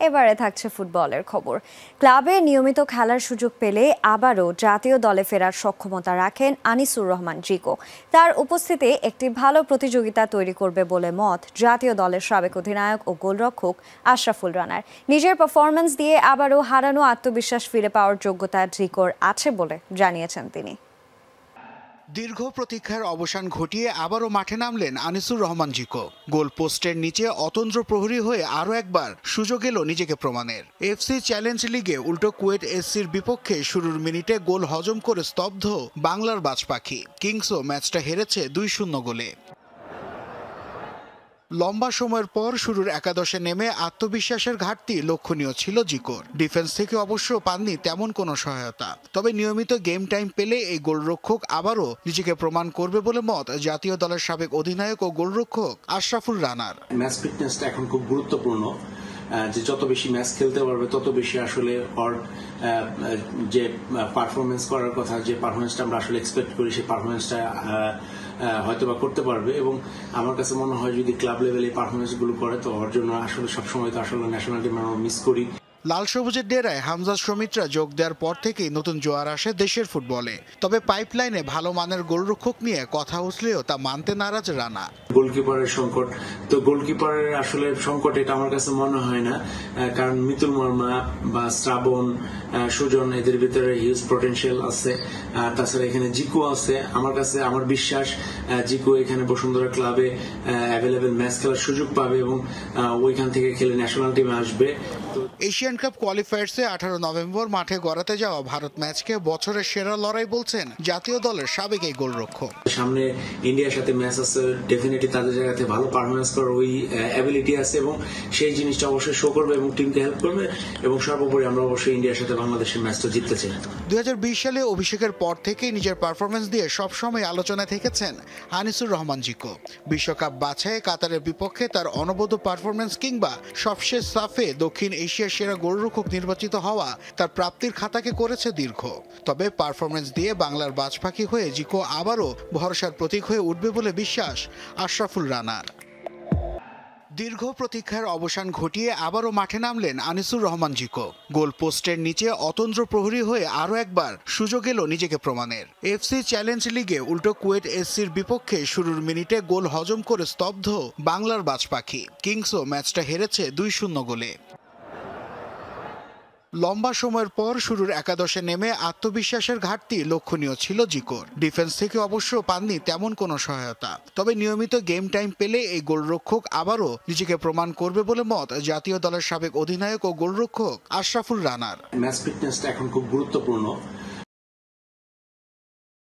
এবারে থাকছে ফুটবলের খবর। ক্লাবে নিয়মিত খেলার সুযোগ পেলে আবারও জাতীয় দলে ফেরার সক্ষমতা রাখেন আনিসুর রহমান জিকো। তার উপস্থিতি একটি ভালো প্রতিযোগিতা তৈরি করবে বলে মত জাতীয় দলের সাবেক অধিনায়ক ও গোলরক্ষক আশরাফুল রানার। নিজের পারফরম্যান্স দিয়ে আবারও হারানো আত্মবিশ্বাস ফিরে পাওয়ার যোগ্যতা জিকোর আছে বলে জানিয়েছেন তিনি। দীর্ঘ প্রতীক্ষার অবসান ঘটিয়ে আবারও মাঠে নামলেন আনিসুর রহমান জিকো। গোল পোস্টের নিচে অতন্দ্র প্রহরী হয়ে আরও একবার সুযোগ এলো নিজেকে প্রমাণের। এফসি চ্যালেঞ্জ লিগে উল্টো কুয়েট এসসির বিপক্ষে শুরুর মিনিটে গোল হজম করে স্তব্ধ বাংলার বাজ পাখি। কিংসও ম্যাচটা হেরেছে 2-0 গোলে। লম্বা সময়ের পর শুরুর একাদশে নেমে আত্মবিশ্বাসের ঘাটতি লক্ষণীয় ছিল জিকোর। ডিফেন্স থেকে অবশ্য পাননি তেমন কোনো সহায়তা। তবে নিয়মিত গেম টাইম পেলে এই গোলরক্ষক আবারও নিজেকে প্রমাণ করবে বলে মত জাতীয় দলের সাবেক অধিনায়ক ও গোলরক্ষক আশরাফুল রানার। ম্যাচ ফিটনেসটা এখন খুব গুরুত্বপূর্ণ, যে যত বেশি ম্যাচ খেলতে পারবে তত বেশি আসলে ওর যে পারফরমেন্স করার কথা, যে পারফরমেন্সটা আমরা আসলে এক্সপেক্ট করি সেই পারফরমেন্সটা হয়তোবা করতে পারবে। এবং আমার কাছে মনে হয় যদি ক্লাব লেভেলে এই পারফরমেন্সগুলো করে তো ওর জন্য আসলে সবসময় তো আসলে ন্যাশনাল টিম আমরা মিস করি। লাল সবুজের ডেরায় হামজা শ্রমিকরা যোগ দেওয়ার পর থেকেই নতুন জোয়ার আসে দেশের ফুটবলে। তবে পাইপলাইনে ভালো মানের গোলরক্ষক নিয়ে কথা উঠলেও তা মানতে নারাজ রানা। গোলকিপারের সংকট, তো গোলকিপারের আসলে সংকট এটা আমার কাছে মনে হয় না, কারণ মিতুল মার্মা বা শ্রাবণ, সুজন, এদের ভিতরে হিউজ পটেনশিয়াল আছে। তাছাড়া এখানে জিকো আছে। আমার কাছে আমার বিশ্বাস জিকো এখানে বসুন্ধরা ক্লাবে অ্যাভেলেবেল ম্যাচ খেলার সুযোগ পাবে এবং ওইখান থেকে খেলে ন্যাশনাল টিমে আসবে। এশিয়ান কাপ কোয়ালিফায়ার্সে 18 নভেম্বর মাঠে গড়াতে যাওয়া ভারত ম্যাচকে বছরের সেরা লড়াই বলছেন জাতীয় দলের সাবেক এই গোলরক্ষক। সামনে ইন্ডিয়ার সাথে ম্যাচ আছে, ডেফিনেটলি তাদের জায়গাতে ভালো পারফরমেন্স করার ওই অ্যাবিলিটি আছে এবং সেই জিনিসটা অবশ্যই শো করবে এবং টিমকে হেল্প করবে। এবং সর্বোপরি আমরা অবশ্যই ইন্ডিয়ার সাথে বাংলাদেশের ম্যাচটা জিততে চাই। 2020 সালে অভিষেকের পর থেকেই নিজের পারফরমেন্স দিয়ে সবসময় আলোচনায় থেকেছেন আনিসুর রহমান জিকো। বিশ্বকাপ বাছাইয়ে কাতারের বিপক্ষে তার অনবদ্য পারফরমেন্স কিংবা সবশেষ সাফে দক্ষিণ এশিয়ার সেরা গোলরক্ষক নির্বাচিত হওয়া তার প্রাপ্তির খাতাকে করেছে দীর্ঘ। তবে পারফরমেন্স দিয়ে বাংলার বাজ পাখি হয়ে জিকো আবারও ভরসার প্রতীক হয়ে উঠবে বলে বিশ্বাস আশরাফুল রানার। দীর্ঘ প্রতীক্ষার অবসান ঘটিয়ে আবারও মাঠে নামলেন আনিসুর রহমান জিকো। গোল পোস্টের নিচে অতন্দ্র প্রহরী হয়ে আরও একবার সুযোগ এলো নিজেকে প্রমাণের। এফসি চ্যালেঞ্জ লিগে উল্টো কুয়েট এসসির বিপক্ষে শুরুর মিনিটে গোল হজম করে স্তব্ধ বাংলার বাজ পাখি। কিংসও ম্যাচটা হেরেছে 2-0 গোলে। লম্বা সময়ের পর শুরুর একাদশে নেমে আত্মবিশ্বাসের ঘাটতি লক্ষণীয় ছিল জিকোর। ডিফেন্স থেকে অবশ্য পাননি তেমন কোনো সহায়তা। তবে নিয়মিত গেম টাইম পেলে এই গোলরক্ষক আবারও নিজেকে প্রমাণ করবে বলে মত জাতীয় দলের সাবেক অধিনায়ক ও গোলরক্ষক আশরাফুল রানার। ম্যাচ ফিটনেসটা এখন খুব গুরুত্বপূর্ণ,